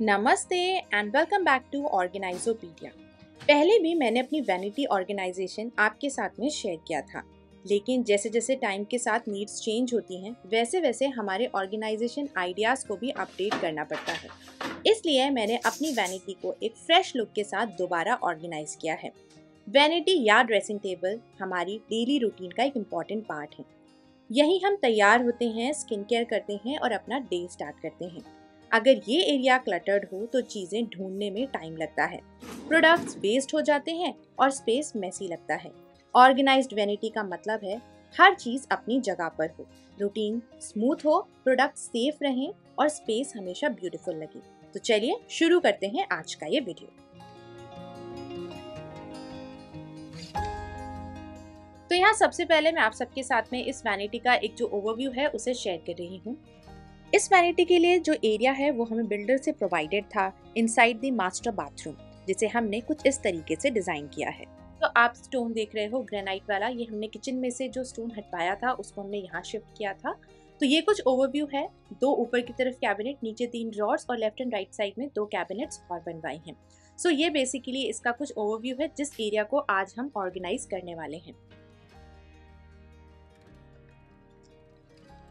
नमस्ते and welcome back to ऑर्गेनाइजोपीडिया। पहले भी मैंने अपनी वैनिटी ऑर्गेनाइजेशन आपके साथ में शेयर किया था, लेकिन जैसे जैसे टाइम के साथ नीड्स चेंज होती हैं वैसे वैसे हमारे ऑर्गेनाइजेशन आइडियाज़ को भी अपडेट करना पड़ता है। इसलिए मैंने अपनी वैनिटी को एक फ्रेश लुक के साथ दोबारा ऑर्गेनाइज किया है। वैनिटी या ड्रेसिंग टेबल हमारी डेली रूटीन का एक इम्पॉर्टेंट पार्ट है। यहीं हम तैयार होते हैं, स्किन केयर करते हैं और अपना डे स्टार्ट करते हैं। अगर ये एरिया क्लटर्ड हो तो चीज़ें ढूंढने में टाइम लगता है, प्रोडक्ट्स वेस्ट हो जाते हैं और स्पेस मेसी लगता है। ऑर्गेनाइज्ड वैनिटी का मतलब है हर चीज़ अपनी जगह पर हो, रूटीन स्मूथ हो, प्रोडक्ट सेफ रहें और स्पेस हमेशा ब्यूटीफुल लगे। तो चलिए शुरू करते हैं आज का ये वीडियो। तो यहाँ सबसे पहले मैं आप सबके साथ में इस वैनिटी का एक जो ओवरव्यू है उसे शेयर कर रही हूँ। इस वैनिटी के लिए जो एरिया है वो हमें बिल्डर से प्रोवाइडेड था इनसाइड द मास्टर बाथरूम, जिसे हमने कुछ इस तरीके से डिजाइन किया है। तो आप स्टोन देख रहे हो ग्रेनाइट वाला, ये हमने किचन में से जो स्टोन हटवाया था उसको हमने यहाँ शिफ्ट किया था। तो ये कुछ ओवरव्यू है। 2 ऊपर की तरफ कैबिनेट, नीचे 3 ड्रॉर्स और लेफ्ट एंड राइट साइड में 2 कैबिनेट्स और बनवाए हैं। सो ये बेसिकली इसका कुछ ओवरव्यू है जिस एरिया को आज हम ऑर्गेनाइज करने वाले हैं।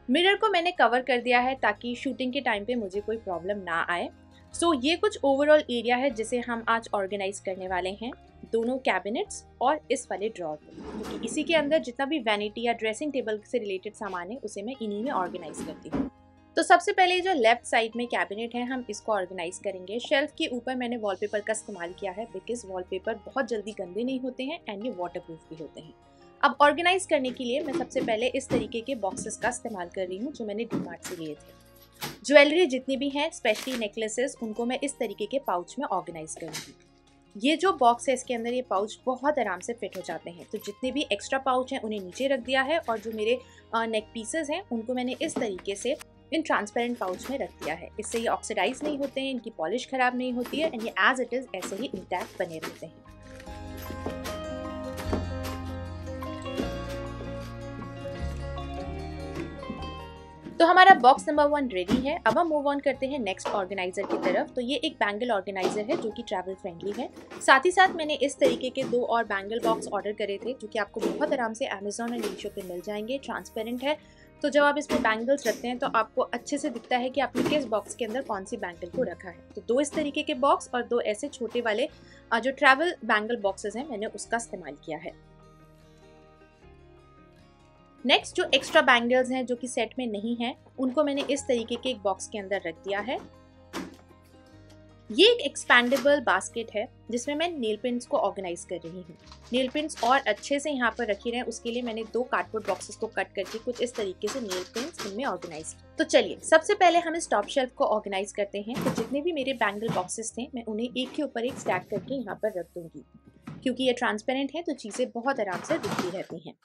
मिरर को मैंने कवर कर दिया है ताकि शूटिंग के टाइम पे मुझे कोई प्रॉब्लम ना आए। सो ये कुछ ओवरऑल एरिया है जिसे हम आज ऑर्गेनाइज करने वाले हैं, दोनों कैबिनेट्स और इस वाले ड्रॉर को, क्योंकि इसी के अंदर जितना भी वैनिटी या ड्रेसिंग टेबल से रिलेटेड सामान है उसे मैं इन्हीं में ऑर्गेनाइज करती हूँ। तो सबसे पहले जो लेफ्ट साइड में कैबिनेट है हम इसको ऑर्गेनाइज करेंगे। शेल्फ के ऊपर मैंने वॉलपेपर का इस्तेमाल किया है बिकॉज वॉलपेपर बहुत जल्दी गंदे नहीं होते हैं एंड ये वाटरप्रूफ भी होते हैं। अब ऑर्गेनाइज करने के लिए मैं सबसे पहले इस तरीके के बॉक्सेस का इस्तेमाल कर रही हूँ जो मैंने डीमार्ट से लिए थे। ज्वेलरी जितनी भी हैं, स्पेशली नेकलेसेस, उनको मैं इस तरीके के पाउच में ऑर्गेनाइज करूँगी। ये जो बॉक्स है इसके अंदर ये पाउच बहुत आराम से फिट हो जाते हैं। तो जितने भी एक्स्ट्रा पाउच हैं उन्हें नीचे रख दिया है और जो मेरे नेक पीसेस हैं उनको मैंने इस तरीके से इन ट्रांसपेरेंट पाउच में रख दिया है। इससे ये ऑक्सीडाइज नहीं होते हैं, इनकी पॉलिश खराब नहीं होती है एंड ये एज इट इज़ ऐसे ही इंटैक्ट बने रहते हैं। तो हमारा बॉक्स नंबर 1 रेडी है। अब हम मूव ऑन करते हैं नेक्स्ट ऑर्गेनाइजर की तरफ। तो ये एक बैंगल ऑर्गेनाइजर है जो कि ट्रैवल फ्रेंडली है। साथ ही साथ मैंने इस तरीके के 2 और बैंगल बॉक्स ऑर्डर करे थे जो कि आपको बहुत आराम से अमेजॉन और मीशो पे मिल जाएंगे। ट्रांसपेरेंट है, तो जब आप इसमें बैंगल्स रखते हैं तो आपको अच्छे से दिखता है कि आपने किस बॉक्स के अंदर कौन सी बैंगल को रखा है। तो 2 इस तरीके के बॉक्स और 2 ऐसे छोटे वाले जो ट्रैवल बैंगल बॉक्सेस हैं मैंने उसका इस्तेमाल किया है। नेक्स्ट जो एक्स्ट्रा बैंगल्स हैं जो कि सेट में नहीं है उनको मैंने इस तरीके के एक बॉक्स के अंदर रख दिया है। ये एक एक्सपैंडेबल बास्केट है जिसमें मैं नेल पेंट्स को ऑर्गेनाइज कर रही हूँ। नेल पेंट्स और अच्छे से यहाँ पर रखी रहे उसके लिए मैंने 2 कार्डबोर्ड बॉक्सेस को कट करके कुछ इस तरीके से नेल पेंट्स इनमें ऑर्गेनाइज। तो चलिए सबसे पहले हम इस टॉप शेल्फ को ऑर्गेनाइज करते हैं। तो जितने भी मेरे बैंगल बॉक्सेस थे मैं उन्हें एक के ऊपर एक स्टैक करके यहाँ पर रख दूंगी। क्योंकि ये ट्रांसपेरेंट है तो चीज़ें बहुत आराम से दिखती रहती हैं।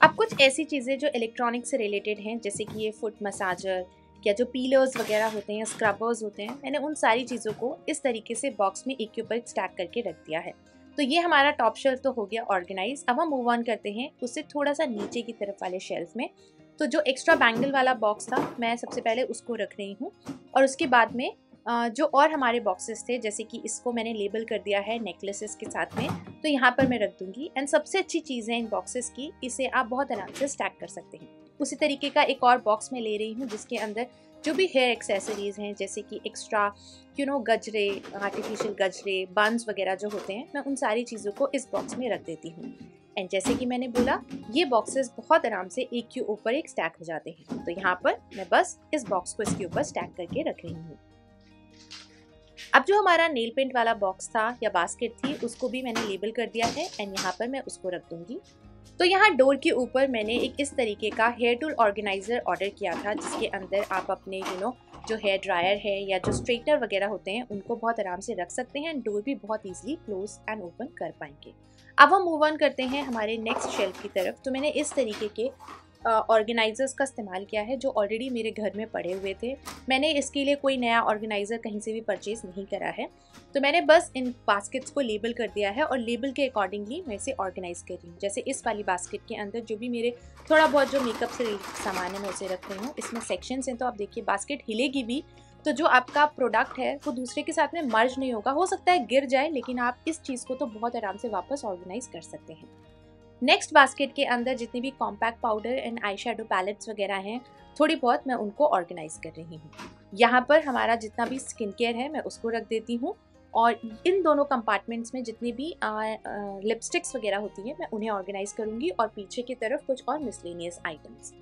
अब कुछ ऐसी चीज़ें जो इलेक्ट्रॉनिक से रिलेटेड हैं जैसे कि ये फुट मसाजर या जो पीलर्स वगैरह होते हैं, स्क्रबर्स होते हैं, मैंने उन सारी चीज़ों को इस तरीके से बॉक्स में एक के ऊपर स्टैक करके रख दिया है। तो ये हमारा टॉप शेल्फ तो हो गया ऑर्गेनाइज। अब हम मूव ऑन करते हैं उससे थोड़ा सा नीचे की तरफ वाले शेल्फ में। तो जो एक्स्ट्रा बैंगल वाला बॉक्स था मैं सबसे पहले उसको रख रही हूँ और उसके बाद में जो और हमारे बॉक्सेस थे जैसे कि इसको मैंने लेबल कर दिया है नेकलेसेस के साथ में, तो यहाँ पर मैं रख दूंगी। एंड सबसे अच्छी चीज़ है इन बॉक्सेस की, इसे आप बहुत आराम से स्टैक कर सकते हैं। उसी तरीके का एक और बॉक्स मैं ले रही हूँ जिसके अंदर जो भी हेयर एक्सेसरीज हैं जैसे कि एक्स्ट्रा गजरे, आर्टिफिशियल गजरे, बंस वगैरह जो होते हैं, मैं उन सारी चीज़ों को इस बॉक्स में रख देती हूँ। एंड जैसे कि मैंने बोला ये बॉक्सेस बहुत आराम से एक के ऊपर एक स्टैक हो जाते हैं। तो यहाँ पर मैं बस इस बॉक्स को इसके ऊपर स्टैक करके रख रही हूँ। अब जो हमारा नेल पेंट वाला बॉक्स था या बास्केट थी उसको भी मैंने लेबल कर दिया है एंड यहाँ पर मैं उसको रख दूंगी। तो यहाँ डोर के ऊपर मैंने एक इस तरीके का हेयर टूल ऑर्गेनाइजर ऑर्डर किया था जिसके अंदर आप अपने जो हेयर ड्रायर है या जो स्ट्रेटनर वगैरह होते हैं उनको बहुत आराम से रख सकते हैं एंड डोर भी बहुत ईजिली क्लोज एंड ओपन कर पाएंगे। अब हम मूव ऑन करते हैं हमारे नेक्स्ट शेल्फ की तरफ। तो मैंने इस तरीके के ऑर्गेनाइज़र्स का इस्तेमाल किया है जो ऑलरेडी मेरे घर में पड़े हुए थे। मैंने इसके लिए कोई नया ऑर्गेनाइज़र कहीं से भी परचेज़ नहीं करा है। तो मैंने बस इन बास्केट्स को लेबल कर दिया है और लेबल के अकॉर्डिंगली मैं इसे ऑर्गेनाइज़ कर रही हूँ। जैसे इस वाली बास्केट के अंदर जो भी मेरे थोड़ा बहुत जो मेकअप से रिलेटेड सामान है मैं उसे रख रही हूँ। इसमें सेक्शंस हैं, तो आप देखिए बास्केट हिलेगी भी तो जो आपका प्रोडक्ट है वो दूसरे के साथ में मर्ज नहीं होगा। हो सकता है गिर जाए, लेकिन आप इस चीज़ को तो बहुत आराम से वापस ऑर्गेनाइज कर सकते हैं। नेक्स्ट बास्केट के अंदर जितनी भी compact powder and eye shadow pallets वगैरह हैं, थोड़ी बहुत मैं उनको ऑर्गेनाइज कर रही हूँ। यहाँ पर हमारा जितना भी स्किन केयर है मैं उसको रख देती हूँ, और इन दोनों कंपार्टमेंट्स में जितनी भी लिपस्टिक्स वगैरह होती हैं मैं उन्हें ऑर्गेनाइज करूँगी, और पीछे की तरफ कुछ और मिसलेनियस आइटम्स।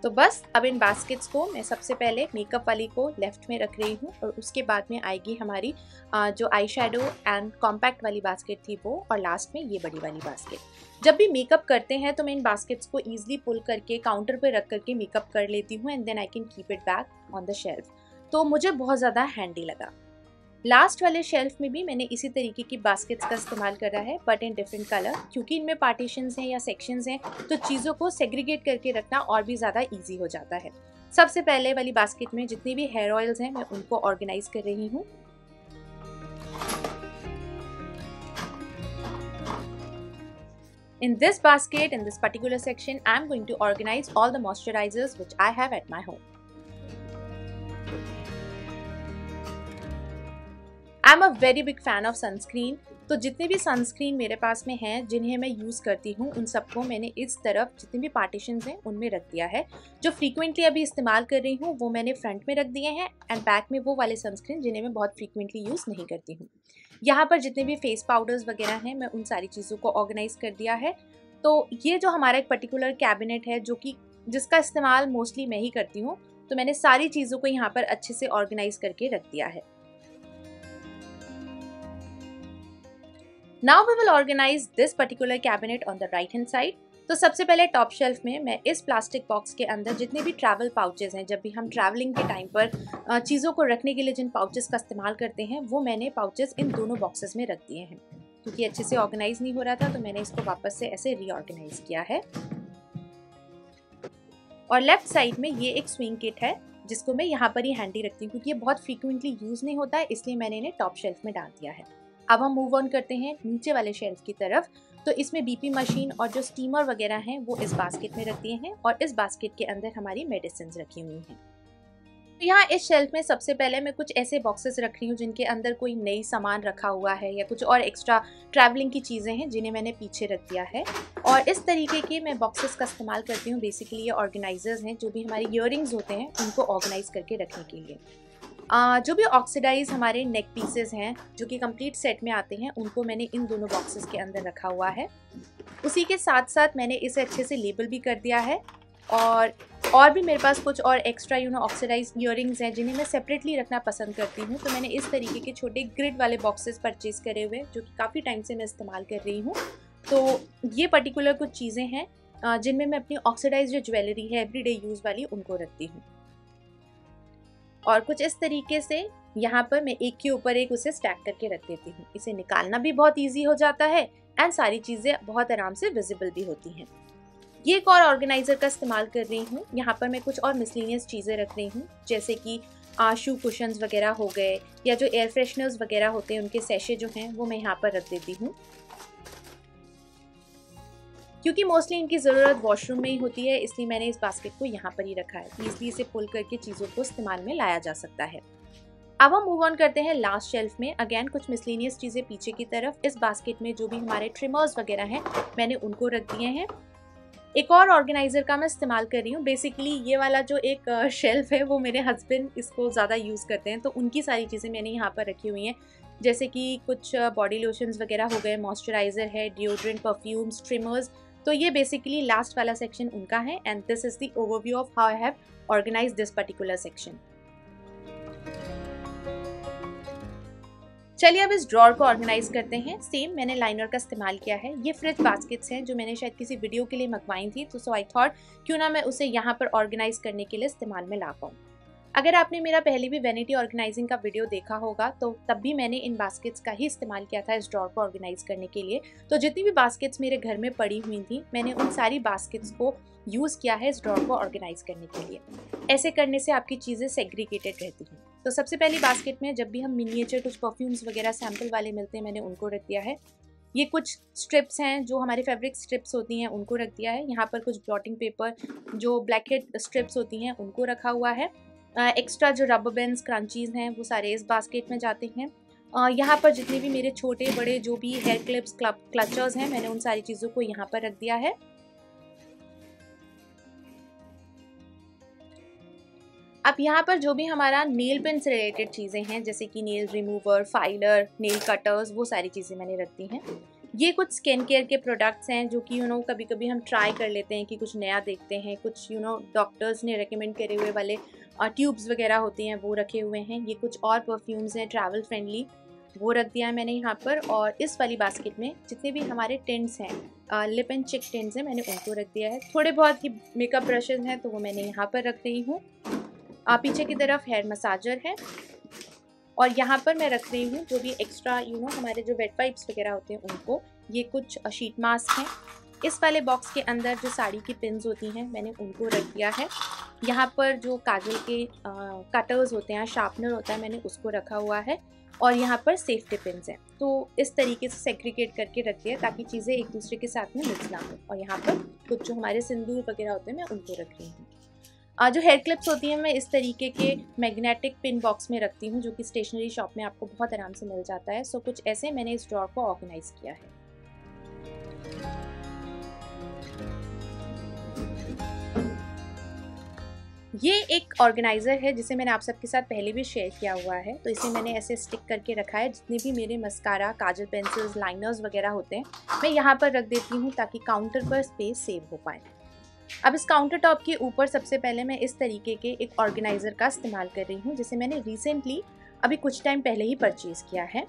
तो बस अब इन बास्केट्स को मैं सबसे पहले मेकअप वाली को लेफ्ट में रख रही हूँ, और उसके बाद में आएगी हमारी जो आई शेडो एंड कॉम्पैक्ट वाली बास्केट थी वो, और लास्ट में ये बड़ी वाली बास्केट। जब भी मेकअप करते हैं तो मैं इन बास्केट्स को ईजिली पुल करके काउंटर पर रख करके मेकअप कर लेती हूँ, and then I can keep it back on the shelf. तो मुझे बहुत ज़्यादा हैंडी लगा। लास्ट वाले शेल्फ में भी मैंने इसी तरीके की बास्केट्स का इस्तेमाल करा है, बट इन डिफरेंट कलर, क्योंकि इनमें पार्टीशंस हैं या सेक्शंस हैं तो चीज़ों को सेग्रीगेट करके रखना और भी ज़्यादा इजी हो जाता है। सबसे पहले वाली बास्केट में जितनी भी हेयर ऑयल्स हैं मैं उनको ऑर्गेनाइज कर रही हूँ। In this basket, in this particular section, I am going to organize all the moisturizers which I have at my home. I am a very big fan of sunscreen. तो जितने भी sunscreen मेरे पास में हैं जिन्हें मैं यूज़ करती हूँ उन सबको मैंने इस तरफ जितने भी पार्टीशंस हैं उनमें रख दिया है। जो फ्रीक्वेंटली अभी इस्तेमाल कर रही हूँ वो मैंने फ्रंट में रख दिए हैं, एंड बैक में वो वाले सनस्क्रीन जिन्हें मैं बहुत फ्रीक्वेंटली यूज़ नहीं करती हूँ। यहाँ पर जितने भी फेस पाउडर्स वगैरह हैं मैं उन सारी चीज़ों को ऑर्गेनाइज कर दिया है। तो ये जो हमारा एक पर्टिकुलर कैबिनेट है जो कि जिसका इस्तेमाल मोस्टली मैं ही करती हूँ, तो मैंने सारी चीज़ों को यहाँ पर अच्छे से ऑर्गेनाइज करके रख दिया है। Now we will organize this particular cabinet on the right hand side. तो सबसे पहले टॉप शेल्फ में मैं इस प्लास्टिक बॉक्स के अंदर जितने भी ट्रैवल पाउचेस हैं, जब भी हम ट्रैवलिंग के टाइम पर चीज़ों को रखने के लिए जिन पाउचेस का इस्तेमाल करते हैं वो मैंने पाउचेस इन दोनों बॉक्सेस में रख दिए हैं। क्योंकि अच्छे से ऑर्गेनाइज नहीं हो रहा था तो मैंने इसको वापस से ऐसे रीऑर्गेनाइज किया है। और लेफ्ट साइड में ये एक स्विंग किट है जिसको मैं यहाँ पर ही हैंडी रखती हूँ, क्योंकि ये बहुत फ्रीक्वेंटली यूज़ नहीं होता है, इसलिए मैंने इन्हें टॉप शेल्फ में डाल दिया है। अब हम मूव ऑन करते हैं नीचे वाले शेल्फ की तरफ। तो इसमें बीपी मशीन और जो स्टीमर वगैरह हैं वो इस बास्केट में रख दिए हैं, और इस बास्केट के अंदर हमारी मेडिसिन रखी हुई हैं। तो यहाँ इस शेल्फ में सबसे पहले मैं कुछ ऐसे बॉक्सेस रख रही हूँ जिनके अंदर कोई नई सामान रखा हुआ है या कुछ और एक्स्ट्रा ट्रैवलिंग की चीज़ें हैं जिन्हें मैंने पीछे रख दिया है। और इस तरीके के मैं बॉक्सेस का इस्तेमाल करती हूँ। बेसिकली ये ऑर्गेनाइजर्स हैं जो भी हमारे ईयरिंग्स होते हैं उनको ऑर्गेनाइज करके रखने के लिए। जो भी ऑक्सीडाइज हमारे नेक पीसेस हैं जो कि कंप्लीट सेट में आते हैं उनको मैंने इन दोनों बॉक्सेस के अंदर रखा हुआ है। उसी के साथ साथ मैंने इसे अच्छे से लेबल भी कर दिया है। और भी मेरे पास कुछ और एक्स्ट्रा ऑक्सीडाइज ईयरिंग्स हैं जिन्हें मैं सेपरेटली रखना पसंद करती हूँ। तो मैंने इस तरीके के छोटे ग्रिड वाले बॉक्सेस परचेज करे हुए जो कि काफ़ी टाइम से मैं इस्तेमाल कर रही हूँ। तो ये पर्टिकुलर कुछ चीज़ें हैं जिनमें मैं अपनी ऑक्सीडाइज जो ज्वेलरी है एवरीडे यूज़ वाली उनको रखती हूँ। और कुछ इस तरीके से यहाँ पर मैं एक के ऊपर एक उसे स्टैक करके रख देती हूँ। इसे निकालना भी बहुत इजी हो जाता है एंड सारी चीज़ें बहुत आराम से विजिबल भी होती हैं। ये एक और ऑर्गेनाइज़र का इस्तेमाल कर रही हूँ। यहाँ पर मैं कुछ और मिसलिनियस चीज़ें रख रही हूँ जैसे कि शू कुशन्स वगैरह हो गए, या जो एयर फ्रेशनर्स वगैरह होते हैं उनके सैशे जो हैं वो मैं यहाँ पर रख देती हूँ, क्योंकि मोस्टली इनकी ज़रूरत वॉशरूम में ही होती है, इसलिए मैंने इस बास्केट को यहाँ पर ही रखा है। ईजिली इसे पुल करके चीज़ों को इस्तेमाल में लाया जा सकता है। अब हम मूव ऑन करते हैं लास्ट शेल्फ में। अगेन कुछ मिसलिनियस चीज़ें पीछे की तरफ। इस बास्केट में जो भी हमारे ट्रिमर्स वगैरह हैं मैंने उनको रख दिए हैं। एक और ऑर्गेनाइज़र का मैं इस्तेमाल कर रही हूँ। बेसिकली ये वाला जो एक शेल्फ है वो मेरे हस्बैंड इसको ज़्यादा यूज़ करते हैं, तो उनकी सारी चीज़ें मैंने यहाँ पर रखी हुई हैं, जैसे कि कुछ बॉडी लोशंस वगैरह हो गए, मॉइस्चराइज़र है, डिओड्रेंट, परफ्यूम्स, ट्रिमर्स। तो ये बेसिकली लास्ट वाला सेक्शन उनका है, and this is the overview of how I have organised this particular section. चलिए अब इस ड्रॉर को ऑर्गेनाइज करते हैं। सेम मैंने लाइनर का इस्तेमाल किया है। ये फ्रिज बास्केट्स हैं जो मैंने शायद किसी वीडियो के लिए मंगवाई थी, तो सो आई थॉट क्यों ना मैं उसे यहाँ पर ऑर्गेनाइज करने के लिए इस्तेमाल में ला पाऊँ। अगर आपने मेरा पहले भी वैनिटी ऑर्गेनाइजिंग का वीडियो देखा होगा तो तब भी मैंने इन बास्केट्स का ही इस्तेमाल किया था इस ड्रॉर को ऑर्गेनाइज करने के लिए। तो जितनी भी बास्केट्स मेरे घर में पड़ी हुई थी मैंने उन सारी बास्केट्स को यूज़ किया है इस ड्रॉर को ऑर्गेनाइज करने के लिए। ऐसे करने से आपकी चीज़ें सेग्रीगेटेड रहती हैं। तो सबसे पहली बास्केट में जब भी हम मिनिएचर कुछ परफ्यूम्स वगैरह सैम्पल वाले मिलते हैं मैंने उनको रख दिया है। ये कुछ स्ट्रिप्स हैं जो हमारे फैब्रिक स्ट्रिप्स होती हैं उनको रख दिया है। यहाँ पर कुछ ब्लॉटिंग पेपर जो ब्लैक हेड स्ट्रिप्स होती हैं उनको रखा हुआ है। एक्स्ट्रा जो रबर बैंड्स क्रंचीज़ हैं वो सारे इस बास्केट में जाते हैं। यहाँ पर जितने भी मेरे छोटे बड़े जो भी हेयर क्लिप्स क्लचर्स हैं मैंने उन सारी चीज़ों को यहाँ पर रख दिया है। अब यहाँ पर जो भी हमारा नेल पेन से रिलेटेड चीज़ें हैं जैसे कि nail remover, filer, nail cutters, वो सारी चीज़ें मैंने रख दी हैं। ये कुछ स्किन केयर के प्रोडक्ट्स हैं जो कि कभी कभी हम ट्राई कर लेते हैं कि कुछ नया देखते हैं। कुछ डॉक्टर्स ने रेकमेंड करे हुए वाले ट्यूब्स वगैरह होती हैं वो रखे हुए हैं। ये कुछ और परफ्यूम्स हैं ट्रैवल फ्रेंडली, वो रख दिया है मैंने यहाँ पर। और इस वाली बास्केट में जितने भी हमारे टिंट्स हैं, लिप एंड चिक टिंट्स हैं, मैंने उनको रख दिया है। थोड़े बहुत ही मेकअप ब्रशेज हैं तो वो मैंने यहाँ पर रख रही हूँ। पीछे की तरफ हेयर मसाजर है और यहाँ पर मैं रख रही हूँ जो भी एक्स्ट्रा हमारे जो वेट वाइप्स वगैरह होते हैं उनको। ये कुछ शीट मास्क हैं। इस वाले बॉक्स के अंदर जो साड़ी की पिन्स होती हैं मैंने उनको रख दिया है। यहाँ पर जो काजल के कटर्स होते हैं, शार्पनर होता है, मैंने उसको रखा हुआ है। और यहाँ पर सेफ्टी पिन्स हैं। तो इस तरीके से सेग्रीगेट करके रख दिया ताकि चीज़ें एक दूसरे के साथ में मिक्स ना हो। और यहाँ पर कुछ जो हमारे सिंदूर वगैरह होते हैं मैं उनको रख रही हूँ। जो हेयर क्लिप्स होती हैं मैं इस तरीके के मैग्नेटिक पिन बॉक्स में रखती हूँ जो कि स्टेशनरी शॉप में आपको बहुत आराम से मिल जाता है। सो कुछ ऐसे मैंने इस ड्रॉर को ऑर्गेनाइज किया है। ये एक ऑर्गेनाइज़र है जिसे मैंने आप सबके साथ पहले भी शेयर किया हुआ है। तो इसे मैंने ऐसे स्टिक करके रखा है। जितने भी मेरे मस्कारा, काजल पेंसिल्स, लाइनर्स वगैरह होते हैं मैं यहाँ पर रख देती हूँ ताकि काउंटर पर स्पेस सेव हो पाए। अब इस काउंटर टॉप के ऊपर सबसे पहले मैं इस तरीके के एक ऑर्गेनाइज़र का इस्तेमाल कर रही हूँ जिसे मैंने रिसेंटली अभी कुछ टाइम पहले ही परचेज़ किया है।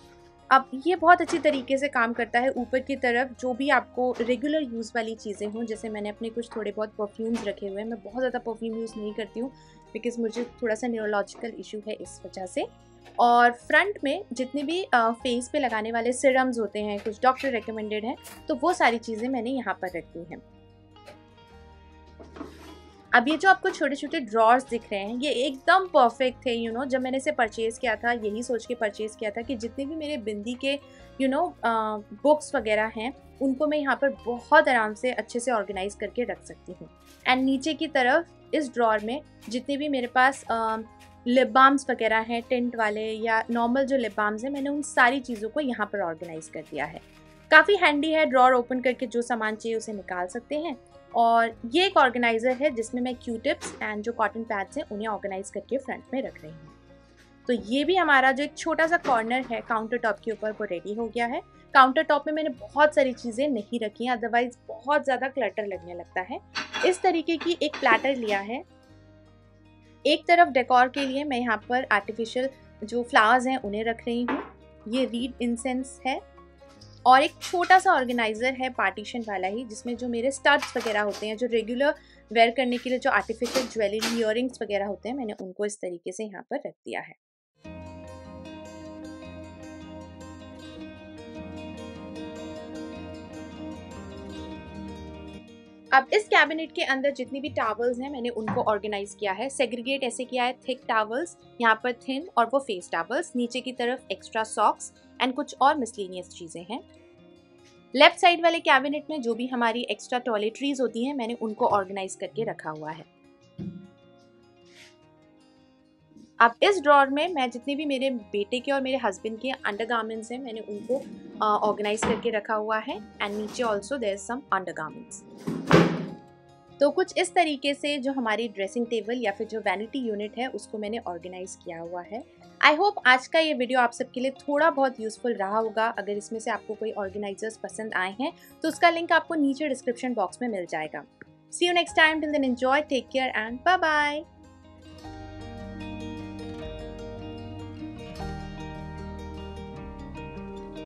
अब ये बहुत अच्छी तरीके से काम करता है। ऊपर की तरफ जो भी आपको रेगुलर यूज़ वाली चीज़ें हों, जैसे मैंने अपने कुछ थोड़े बहुत परफ्यूम्स रखे हुए हैं। मैं बहुत ज़्यादा परफ्यूम यूज़ नहीं करती हूँ बिकॉज़ मुझे थोड़ा सा न्यूरोलॉजिकल इशू है इस वजह से। और फ्रंट में जितने भी फेस पे लगाने वाले सिरम्स होते हैं, कुछ डॉक्टर रिकमेंडेड हैं, तो वो सारी चीज़ें मैंने यहाँ पर रख दी हैं। अब ये जो आपको छोटे छोटे ड्रॉर्स दिख रहे हैं ये एकदम परफेक्ट थे। जब मैंने इसे परचेज़ किया था यही सोच के परचेज़ किया था कि जितने भी मेरे बिंदी के बुक्स वगैरह हैं उनको मैं यहाँ पर बहुत आराम से अच्छे से ऑर्गेनाइज करके रख सकती हूँ। एंड नीचे की तरफ इस ड्रॉर में जितने भी मेरे पास लिप बाम्स वगैरह हैं, टिंट वाले या नॉर्मल जो लिप बाम्स हैं, मैंने उन सारी चीज़ों को यहाँ पर ऑर्गेनाइज कर दिया है। काफ़ी हैंडी है। ड्रॉर ओपन करके जो सामान चाहिए उसे निकाल सकते हैं। और ये एक ऑर्गेनाइज़र है जिसमें मैं क्यू टिप्स एंड जो कॉटन पैड्स हैं उन्हें ऑर्गेनाइज करके फ्रंट में रख रही हूँ। तो ये भी हमारा जो एक छोटा सा कॉर्नर है काउंटर टॉप के ऊपर वो रेडी हो गया है। काउंटर टॉप में मैंने बहुत सारी चीज़ें नहीं रखी हैं, अदरवाइज बहुत ज़्यादा क्लटर लगने लगता है। इस तरीके की एक प्लेटर लिया है। एक तरफ डेकोर के लिए मैं यहाँ पर आर्टिफिशियल जो फ्लावर्स हैं उन्हें रख रही हूँ। ये रीड इंसेंस है। और एक छोटा सा ऑर्गेनाइज़र है पार्टीशन वाला ही जिसमें जो मेरे स्टड्स वगैरह होते हैं, जो रेगुलर वेयर करने के लिए जो आर्टिफिशियल ज्वेलरी इयररिंग्स वगैरह होते हैं, मैंने उनको इस तरीके से यहाँ पर रख दिया है। अब इस कैबिनेट के अंदर जितनी भी टावल्स हैं मैंने उनको ऑर्गेनाइज किया है। सेग्रीगेट ऐसे किया है, थिक टावल्स, यहाँ पर थिन और वो फेस टावल्स, नीचे की तरफ एक्स्ट्रा सॉक्स एंड कुछ और मिसलेनियस चीज़ें हैं। लेफ्ट साइड वाले कैबिनेट में जो भी हमारी एक्स्ट्रा टॉयलेटरीज होती हैं मैंने उनको ऑर्गेनाइज करके रखा हुआ है। अब इस ड्रॉर में मैं जितने भी मेरे बेटे के और मेरे हस्बैंड के अंडरगारमेंट्स हैं मैंने उनको ऑर्गेनाइज करके रखा हुआ है। एंड नीचे also there is some undergarments. तो कुछ इस तरीके से जो हमारी ड्रेसिंग टेबल या फिर जो वैनिटी यूनिट है उसको मैंने ऑर्गेनाइज किया हुआ है। आई होप आज का ये वीडियो आप सबके लिए थोड़ा बहुत यूजफुल रहा होगा। अगर इसमें से आपको कोई ऑर्गेनाइजर्स पसंद आए हैं तो उसका लिंक आपको नीचे डिस्क्रिप्शन बॉक्स में मिल जाएगा। See you next time, till then enjoy, take care and bye bye.